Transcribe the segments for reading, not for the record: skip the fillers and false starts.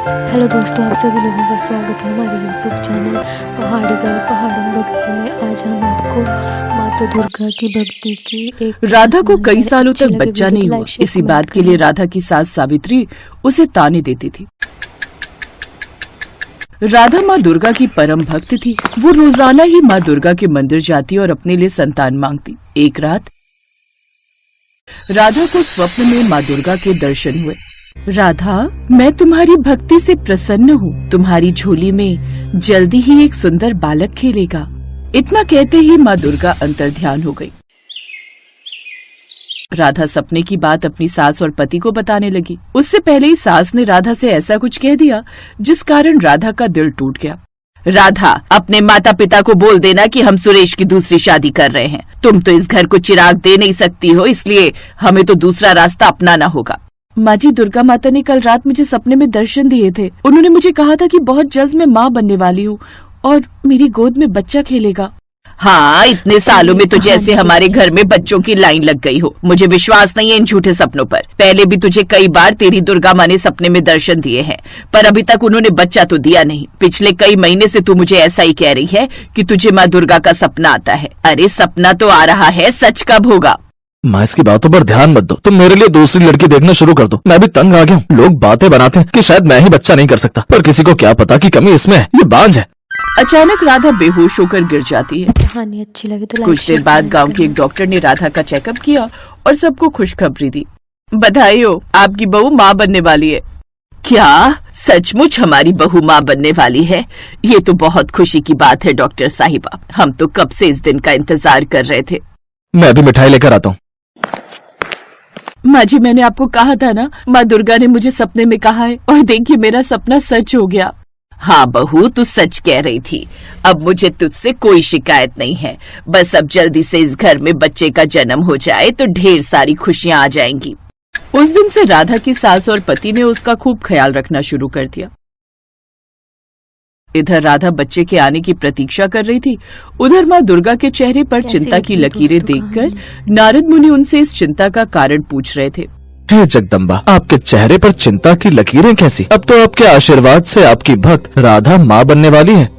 Hello दोस्तों, आप सभी लोगों का स्वागत है हमारे यूट्यूब चैनल पहाड़ी गर्ल पहाड़ों भक्ति में। आज हम आपको माता दुर्गा की भक्ति की एक राधा को कई सालों तक बच्चा नहीं हुआ। इसी बात के लिए राधा की सास सावित्री उसे ताने देती थी। राधा माँ दुर्गा की परम भक्त थी। वो रोजाना ही माँ दुर्गा के मंदिर जाती और अपने लिए संतान मांगती। एक रात राधा को स्वप्न में माँ दुर्गा के दर्शन हुए। राधा, मैं तुम्हारी भक्ति से प्रसन्न हूँ। तुम्हारी झोली में जल्दी ही एक सुंदर बालक खेलेगा। इतना कहते ही माँ दुर्गा अंतर्ध्यान हो गई। राधा सपने की बात अपनी सास और पति को बताने लगी। उससे पहले ही सास ने राधा से ऐसा कुछ कह दिया जिस कारण राधा का दिल टूट गया। राधा, अपने माता पिता को बोल देना कि हम सुरेश की दूसरी शादी कर रहे हैं। तुम तो इस घर को चिराग दे नहीं सकती हो, इसलिए हमें तो दूसरा रास्ता अपनाना होगा। माँ जी, दुर्गा माता ने कल रात मुझे सपने में दर्शन दिए थे। उन्होंने मुझे कहा था कि बहुत जल्द मैं माँ बनने वाली हूँ और मेरी गोद में बच्चा खेलेगा। हाँ, इतने सालों में तो जैसे हमारे घर में बच्चों की लाइन लग गई हो। मुझे विश्वास नहीं है इन झूठे सपनों पर। पहले भी तुझे कई बार तेरी दुर्गा माँ ने सपने में दर्शन दिए हैं, पर अभी तक उन्होंने बच्चा तो दिया नहीं। पिछले कई महीने से तू मुझे ऐसा ही कह रही है कि तुझे माँ दुर्गा का सपना आता है। अरे सपना तो आ रहा है, सच कब होगा? माँ, इसकी बातों पर ध्यान मत दो। तुम मेरे लिए दूसरी लड़की देखना शुरू कर दो। मैं भी तंग आ गया हूँ। लोग बातें बनाते हैं कि शायद मैं ही बच्चा नहीं कर सकता, पर किसी को क्या पता कि कमी इसमें है। ये बांझ है। अचानक राधा बेहोश होकर गिर जाती है। कहानी अच्छी लगे तो कुछ देर बाद गांव के एक डॉक्टर ने राधा का चेकअप किया और सबको खुशखबरी दी। बधाई हो, आपकी बहू माँ बनने वाली है। क्या सचमुच हमारी बहू माँ बनने वाली है? ये तो बहुत खुशी की बात है डॉक्टर साहिबा। हम तो कब से इस दिन का इंतजार कर रहे थे। मैं भी मिठाई लेकर आता हूँ। माँ जी, मैंने आपको कहा था ना, माँ दुर्गा ने मुझे सपने में कहा है और देखिए मेरा सपना सच हो गया। हाँ बहू, तू सच कह रही थी। अब मुझे तुझसे कोई शिकायत नहीं है। बस अब जल्दी से इस घर में बच्चे का जन्म हो जाए तो ढेर सारी खुशियाँ आ जाएंगी। उस दिन से राधा की सास और पति ने उसका खूब ख्याल रखना शुरू कर दिया। इधर राधा बच्चे के आने की प्रतीक्षा कर रही थी। उधर माँ दुर्गा के चेहरे पर चिंता की लकीरें देखकर नारद मुनि उनसे इस चिंता का कारण पूछ रहे थे। हे जगदम्बा, आपके चेहरे पर चिंता की लकीरें कैसी? अब तो आपके आशीर्वाद से आपकी भक्त राधा माँ बनने वाली है।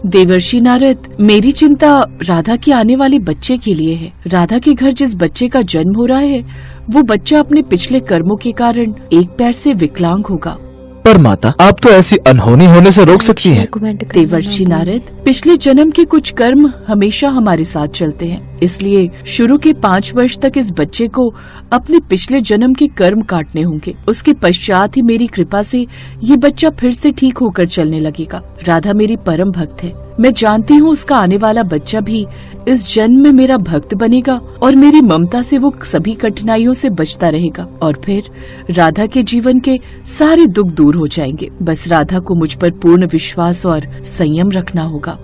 देवर्षि नारद, मेरी चिंता राधा के आने वाले बच्चे के लिए है। राधा के घर जिस बच्चे का जन्म हो रहा है, वो बच्चा अपने पिछले कर्मों के कारण एक पैर से विकलांग होगा। पर माता, आप तो ऐसी अनहोनी होने से रोक सकती हैं। देवर्षि नारद, पिछले जन्म के कुछ कर्म हमेशा हमारे साथ चलते हैं, इसलिए शुरू के 5 वर्ष तक इस बच्चे को अपने पिछले जन्म के कर्म काटने होंगे। उसके पश्चात ही मेरी कृपा से ये बच्चा फिर से ठीक होकर चलने लगेगा। राधा मेरी परम भक्त है। मैं जानती हूँ उसका आने वाला बच्चा भी इस जन्म में मेरा भक्त बनेगा और मेरी ममता से वो सभी कठिनाइयों से बचता रहेगा और फिर राधा के जीवन के सारे दुख दूर हो जाएंगे। बस राधा को मुझ पर पूर्ण विश्वास और संयम रखना होगा।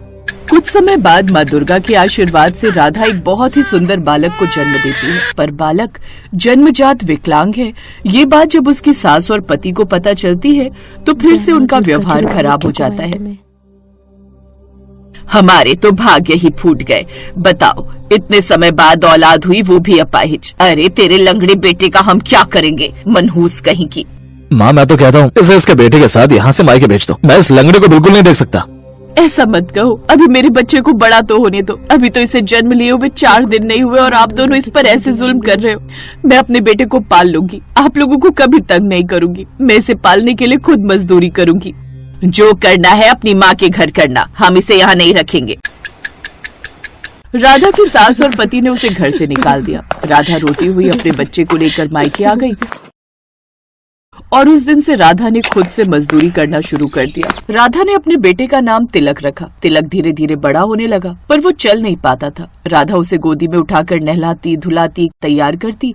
कुछ समय बाद माँ दुर्गा के आशीर्वाद से राधा एक बहुत ही सुंदर बालक को जन्म देती है, पर बालक जन्मजात विकलांग है। ये बात जब उसकी सास और पति को पता चलती है तो फिर से उनका व्यवहार खराब हो जाता है। हमारे तो भाग्य ही फूट गए। बताओ, इतने समय बाद औलाद हुई, वो भी अपाहिज। अरे तेरे लंगड़े बेटे का हम क्या करेंगे? मनहूस कहीं की। माँ, मैं तो कहता हूँ इसे इसके बेटे के साथ यहाँ से मायके भेज दो। मैं इस लंगड़े को बिल्कुल नहीं देख सकता। ऐसा मत कहो, अभी मेरे बच्चे को बड़ा तो होने दो। अभी तो इसे जन्म लिए हुए 4 दिन नहीं हुए और आप दोनों इस पर ऐसे जुल्म कर रहे हो। मैं अपने बेटे को पाल लूंगी, आप लोगों को कभी तंग नहीं करूंगी। मैं इसे पालने के लिए खुद मजदूरी करूंगी। जो करना है अपनी माँ के घर करना, हम इसे यहाँ नहीं रखेंगे। राधा की सास और पति ने उसे घर से निकाल दिया। राधा रोती हुई अपने बच्चे को लेकर मायके आ गई और उस दिन से राधा ने खुद से मजदूरी करना शुरू कर दिया। राधा ने अपने बेटे का नाम तिलक रखा। तिलक धीरे धीरे बड़ा होने लगा, पर वो चल नहीं पाता था। राधा उसे गोदी में उठाकर नहलाती, धुलाती, तैयार करती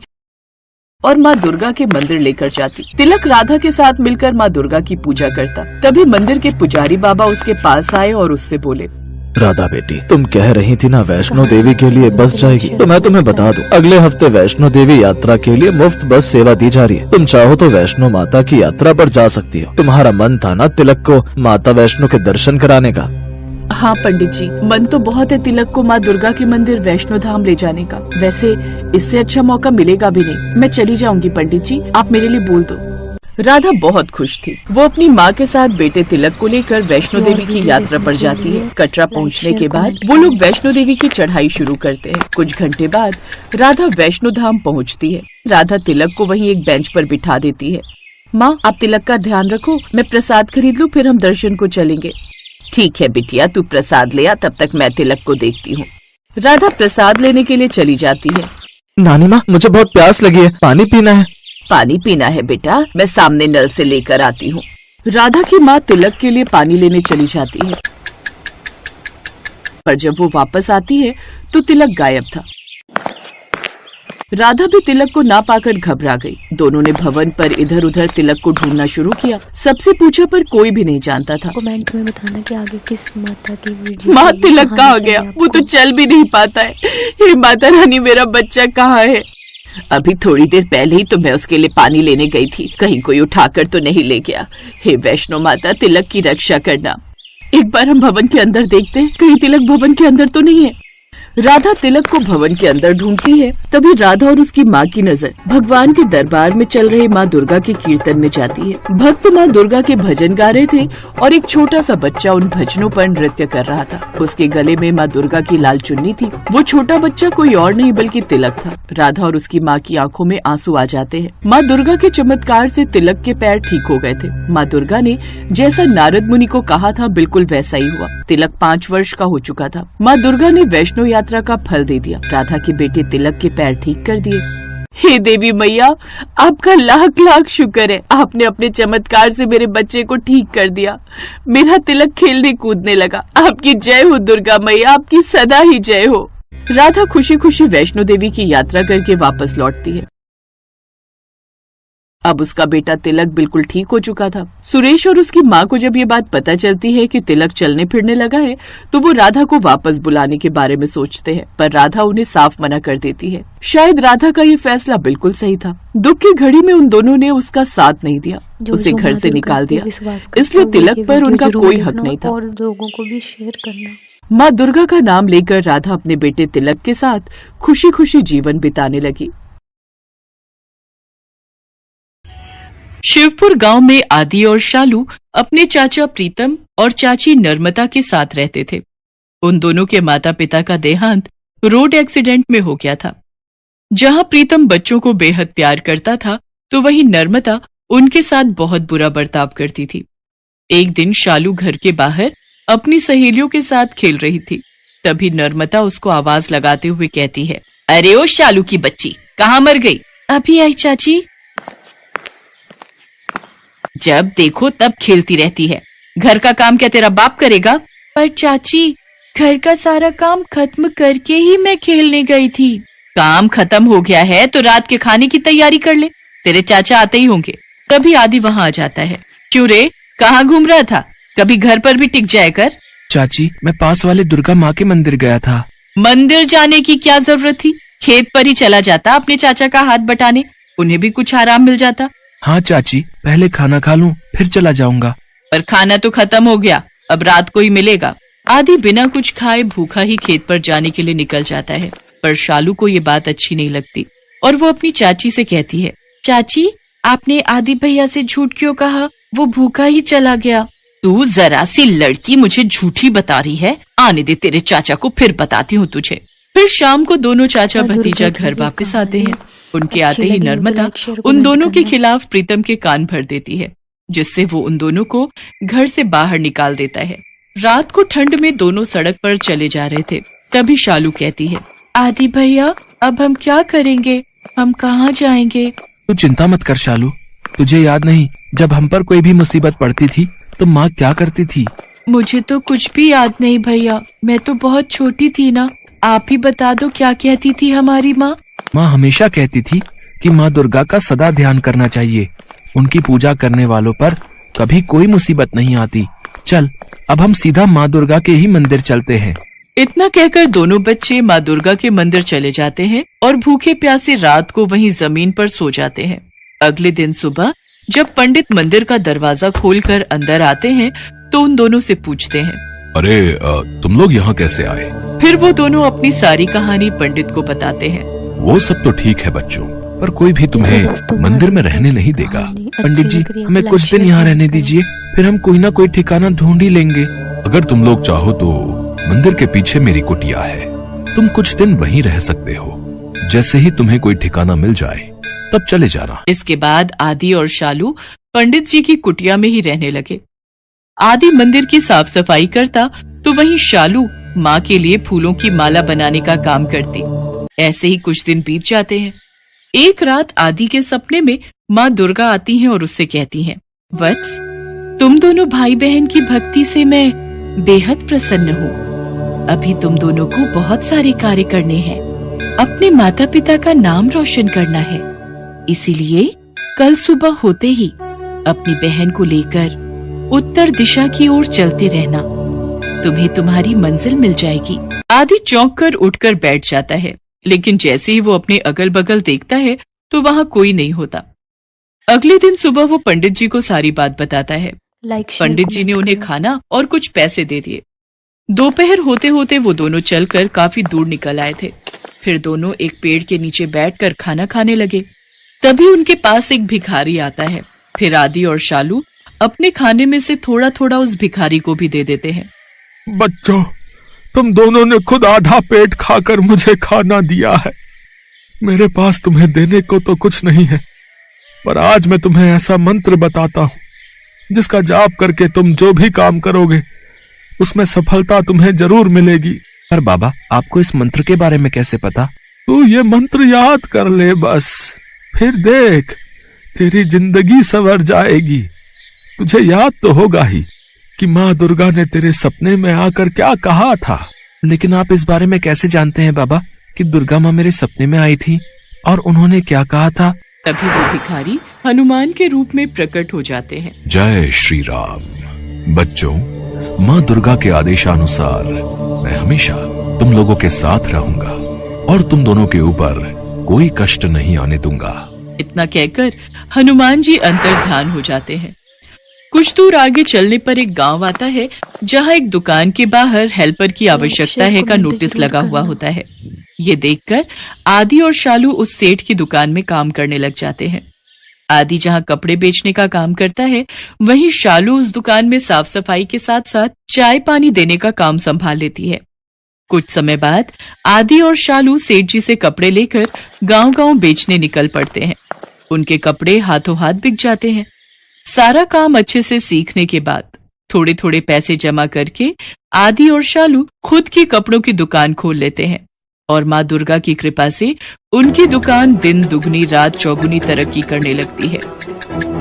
और माँ दुर्गा के मंदिर लेकर जाती। तिलक राधा के साथ मिलकर माँ दुर्गा की पूजा करता। तभी मंदिर के पुजारी बाबा उसके पास आए और उससे बोले, राधा बेटी, तुम कह रही थी ना वैष्णो देवी के लिए बस जाएगी, तो मैं तुम्हें बता दूं, अगले हफ्ते वैष्णो देवी यात्रा के लिए मुफ्त बस सेवा दी जा रही है। तुम चाहो तो वैष्णो माता की यात्रा पर जा सकती हो। तुम्हारा मन था ना तिलक को माता वैष्णो के दर्शन कराने का? हाँ पंडित जी, मन तो बहुत है तिलक को माँ दुर्गा के मंदिर वैष्णो धाम ले जाने का। वैसे इससे अच्छा मौका मिलेगा भी नहीं। मैं चली जाऊंगी पंडित जी, आप मेरे लिए बोल दो। राधा बहुत खुश थी। वो अपनी माँ के साथ बेटे तिलक को लेकर वैष्णो देवी की यात्रा पर जाती है। कटरा पहुँचने के बाद वो लोग वैष्णो देवी की चढ़ाई शुरू करते हैं। कुछ घंटे बाद राधा वैष्णो धाम पहुँचती है। राधा तिलक को वहीं एक बेंच पर बिठा देती है। माँ, आप तिलक का ध्यान रखो, मैं प्रसाद खरीद लूँ, फिर हम दर्शन को चलेंगे। ठीक है बिटिया, तू प्रसाद ले आ, तब तक मैं तिलक को देखती हूँ। राधा प्रसाद लेने के लिए चली जाती है। नानी माँ, मुझे बहुत प्यास लगी है, पानी पीना है। पानी पीना है बेटा, मैं सामने नल से लेकर आती हूँ। राधा की माँ तिलक के लिए पानी लेने चली जाती है, पर जब वो वापस आती है तो तिलक गायब था। राधा भी तिलक को ना पाकर घबरा गई। दोनों ने भवन पर इधर उधर तिलक को ढूंढना शुरू किया। सबसे पूछा पर कोई भी नहीं जानता था। कमेंट में बताना कि आगे किस माता की वीडियो। माँ, तिलक कहाँ गया? वो तो चल भी नहीं पाता है। हे माता रानी, मेरा बच्चा कहाँ है? अभी थोड़ी देर पहले ही तो मैं उसके लिए पानी लेने गई थी, कहीं कोई उठाकर तो नहीं ले गया। हे वैष्णो माता, तिलक की रक्षा करना। एक बार हम भवन के अंदर देखते हैं, कहीं तिलक भवन के अंदर तो नहीं है। राधा तिलक को भवन के अंदर ढूंढती है। तभी राधा और उसकी माँ की नजर भगवान के दरबार में चल रहे माँ दुर्गा के कीर्तन में जाती है। भक्त माँ दुर्गा के भजन गा रहे थे और एक छोटा सा बच्चा उन भजनों पर नृत्य कर रहा था। उसके गले में माँ दुर्गा की लाल चुन्नी थी। वो छोटा बच्चा कोई और नहीं बल्कि तिलक था। राधा और उसकी माँ की आंखों में आंसू आ जाते हैं। माँ दुर्गा के चमत्कार से तिलक के पैर ठीक हो गए थे। माँ दुर्गा ने जैसा नारद मुनि को कहा था, बिल्कुल वैसा ही हुआ। तिलक 5 वर्ष का हो चुका था। माँ दुर्गा ने वैष्णो यात्रा का फल दे दिया। राधा के बेटे तिलक के पैर ठीक कर दिए। हे देवी मैया, आपका लाख लाख शुक्र है। आपने अपने चमत्कार से मेरे बच्चे को ठीक कर दिया। मेरा तिलक खेलने कूदने लगा। आपकी जय हो दुर्गा मैया, आपकी सदा ही जय हो। राधा खुशी खुशी वैष्णो देवी की यात्रा करके वापस लौटती है। अब उसका बेटा तिलक बिल्कुल ठीक हो चुका था। सुरेश और उसकी माँ को जब ये बात पता चलती है कि तिलक चलने फिरने लगा है, तो वो राधा को वापस बुलाने के बारे में सोचते हैं, पर राधा उन्हें साफ मना कर देती है। शायद राधा का ये फैसला बिल्कुल सही था। दुख की घड़ी में उन दोनों ने उसका साथ नहीं दिया, उसे घर से निकाल दिया। इसलिए तिलक पर उनका कोई हक नहीं था। और लोगों को भी शेयर करना। माँ दुर्गा का नाम लेकर राधा अपने बेटे तिलक के साथ खुशी खुशी जीवन बिताने लगी। शिवपुर गांव में आदि और शालू अपने चाचा प्रीतम और चाची नर्मदा के साथ रहते थे। उन दोनों के माता पिता का देहांत रोड एक्सीडेंट में हो गया था। जहां प्रीतम बच्चों को बेहद प्यार करता था, तो वहीं नर्मदा उनके साथ बहुत बुरा बर्ताव करती थी। एक दिन शालू घर के बाहर अपनी सहेलियों के साथ खेल रही थी। तभी नर्मदा उसको आवाज लगाते हुए कहती है, अरे ओ शालू की बच्ची, कहाँ मर गई? अभी आई चाची। जब देखो तब खेलती रहती है। घर का काम क्या तेरा बाप करेगा? पर चाची, घर का सारा काम खत्म करके ही मैं खेलने गई थी। काम खत्म हो गया है तो रात के खाने की तैयारी कर ले, तेरे चाचा आते ही होंगे। तभी आदि वहाँ आ जाता है। क्यों रे, कहाँ घूम रहा था? कभी घर पर भी टिक जाया कर। चाची, मैं पास वाले दुर्गा माँ के मंदिर गया था। मंदिर जाने की क्या जरूरत थी? खेत पर ही चला जाता अपने चाचा का हाथ बटाने, उन्हें भी कुछ आराम मिल जाता। हाँ चाची, पहले खाना खा लूं, फिर चला जाऊंगा। पर खाना तो खत्म हो गया, अब रात को ही मिलेगा। आदि बिना कुछ खाए भूखा ही खेत पर जाने के लिए निकल जाता है। पर शालू को ये बात अच्छी नहीं लगती और वो अपनी चाची से कहती है, चाची, आपने आदि भैया से झूठ क्यों कहा? वो भूखा ही चला गया। तू जरा सी लड़की मुझे झूठी बता रही है। आने दे, तेरे चाचा को फिर बताती हूँ तुझे। फिर शाम को दोनों चाचा भतीजा घर वापस आते हैं। उनके आते ही नर्मदा उन दोनों के खिलाफ प्रीतम के कान भर देती है, जिससे वो उन दोनों को घर से बाहर निकाल देता है। रात को ठंड में दोनों सड़क पर चले जा रहे थे। तभी शालू कहती है, आदि भैया, अब हम क्या करेंगे? हम कहाँ जाएंगे? तू चिंता मत कर शालू, तुझे याद नहीं जब हम पर कोई भी मुसीबत पड़ती थी तो माँ क्या करती थी? मुझे तो कुछ भी याद नहीं भैया, मैं तो बहुत छोटी थी ना। आप ही बता दो, क्या कहती थी हमारी माँ? माँ हमेशा कहती थी कि माँ दुर्गा का सदा ध्यान करना चाहिए। उनकी पूजा करने वालों पर कभी कोई मुसीबत नहीं आती। चल, अब हम सीधा माँ दुर्गा के ही मंदिर चलते हैं। इतना कहकर दोनों बच्चे माँ दुर्गा के मंदिर चले जाते हैं और भूखे प्यासे रात को वहीं जमीन पर सो जाते हैं। अगले दिन सुबह जब पंडित मंदिर का दरवाजा खोलकर अंदर आते हैं, तो उन दोनों से पूछते हैं, अरे तुम लोग यहाँ कैसे आए? फिर वो दोनों अपनी सारी कहानी पंडित को बताते हैं। वो सब तो ठीक है बच्चों, पर कोई भी तुम्हें दोस्तों, मंदिर में रहने नहीं देगा। पंडित जी, हमें कुछ दिन यहाँ रहने दीजिए, फिर हम कोई ना कोई ठिकाना ढूंढ ही लेंगे। अगर तुम लोग चाहो तो मंदिर के पीछे मेरी कुटिया है, तुम कुछ दिन वहीं रह सकते हो। जैसे ही तुम्हें कोई ठिकाना मिल जाए तब चले जाना। इसके बाद आदि और शालू पंडित जी की कुटिया में ही रहने लगे। आदि मंदिर की साफ सफाई करता तो वहीं शालू माँ के लिए फूलों की माला बनाने का काम करती। ऐसे ही कुछ दिन बीत जाते हैं। एक रात आदि के सपने में माँ दुर्गा आती हैं और उससे कहती हैं, वत्स, तुम दोनों भाई बहन की भक्ति से मैं बेहद प्रसन्न हूँ। अभी तुम दोनों को बहुत सारे कार्य करने हैं। अपने माता पिता का नाम रोशन करना है। इसीलिए कल सुबह होते ही अपनी बहन को लेकर उत्तर दिशा की ओर चलते रहना। तुम्हें तुम्हारी मंजिल मिल जाएगी। आदि चौंक कर उठकर बैठ जाता है, लेकिन जैसे ही वो अपने अगल बगल देखता है तो वहाँ कोई नहीं होता। अगले दिन सुबह वो पंडित जी को सारी बात बताता है। पंडित जी ने उन्हें खाना और कुछ पैसे दे दिए। दोपहर होते होते वो दोनों चलकर काफी दूर निकल आए थे। फिर दोनों एक पेड़ के नीचे बैठकर खाना खाने लगे। तभी उनके पास एक भिखारी आता है। फिर आदि और शालू अपने खाने में से थोड़ा थोड़ा उस भिखारी को भी दे देते हैं। बच्चों, तुम दोनों ने खुद आधा पेट खाकर मुझे खाना दिया है। मेरे पास तुम्हें देने को तो कुछ नहीं है, पर आज मैं तुम्हें ऐसा मंत्र बताता हूँ जिसका जाप करके तुम जो भी काम करोगे उसमें सफलता तुम्हें जरूर मिलेगी। पर बाबा, आपको इस मंत्र के बारे में कैसे पता? तू ये मंत्र याद कर ले बस, फिर देख तेरी जिंदगी संवर जाएगी। तुझे याद तो होगा ही कि माँ दुर्गा ने तेरे सपने में आकर क्या कहा था। लेकिन आप इस बारे में कैसे जानते हैं बाबा कि दुर्गा माँ मेरे सपने में आई थी और उन्होंने क्या कहा था? तभी वो भिखारी हनुमान के रूप में प्रकट हो जाते हैं। जय श्री राम। बच्चों, माँ दुर्गा के आदेशानुसार मैं हमेशा तुम लोगों के साथ रहूंगा और तुम दोनों के ऊपर कोई कष्ट नहीं आने दूंगा। इतना कहकर हनुमान जी अंतर्ध्यान हो जाते हैं। कुछ दूर आगे चलने पर एक गांव आता है जहां एक दुकान के बाहर हेल्पर की आवश्यकता है का नोटिस लगा हुआ होता है। ये देखकर आदि और शालू उस सेठ की दुकान में काम करने लग जाते हैं। आदि जहां कपड़े बेचने का काम करता है, वहीं शालू उस दुकान में साफ सफाई के साथ साथ चाय पानी देने का काम संभाल लेती है। कुछ समय बाद आदि और शालू सेठ जी से कपड़े लेकर गांव-गांव बेचने निकल पड़ते हैं। उनके कपड़े हाथों हाथ बिक जाते हैं। सारा काम अच्छे से सीखने के बाद थोड़े थोड़े पैसे जमा करके आदि और शालू खुद की कपड़ों की दुकान खोल लेते हैं और माँ दुर्गा की कृपा से उनकी दुकान दिन दुगनी रात चौगुनी तरक्की करने लगती है।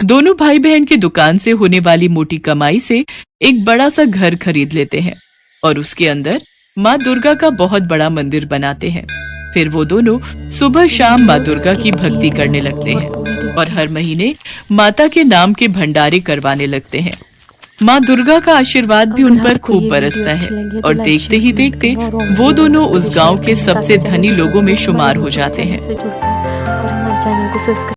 दोनों भाई बहन की दुकान से होने वाली मोटी कमाई से एक बड़ा सा घर खरीद लेते हैं और उसके अंदर माँ दुर्गा का बहुत बड़ा मंदिर बनाते हैं। फिर वो दोनों सुबह शाम माँ दुर्गा की भक्ति करने लगते हैं और हर महीने माता के नाम के भंडारे करवाने लगते हैं। माँ दुर्गा का आशीर्वाद भी उन पर खूब बरसता है और देखते ही देखते वो दोनों उस गांव के सबसे धनी लोगों में शुमार हो जाते हैं। और हमारे चैनल को सब्सक्राइब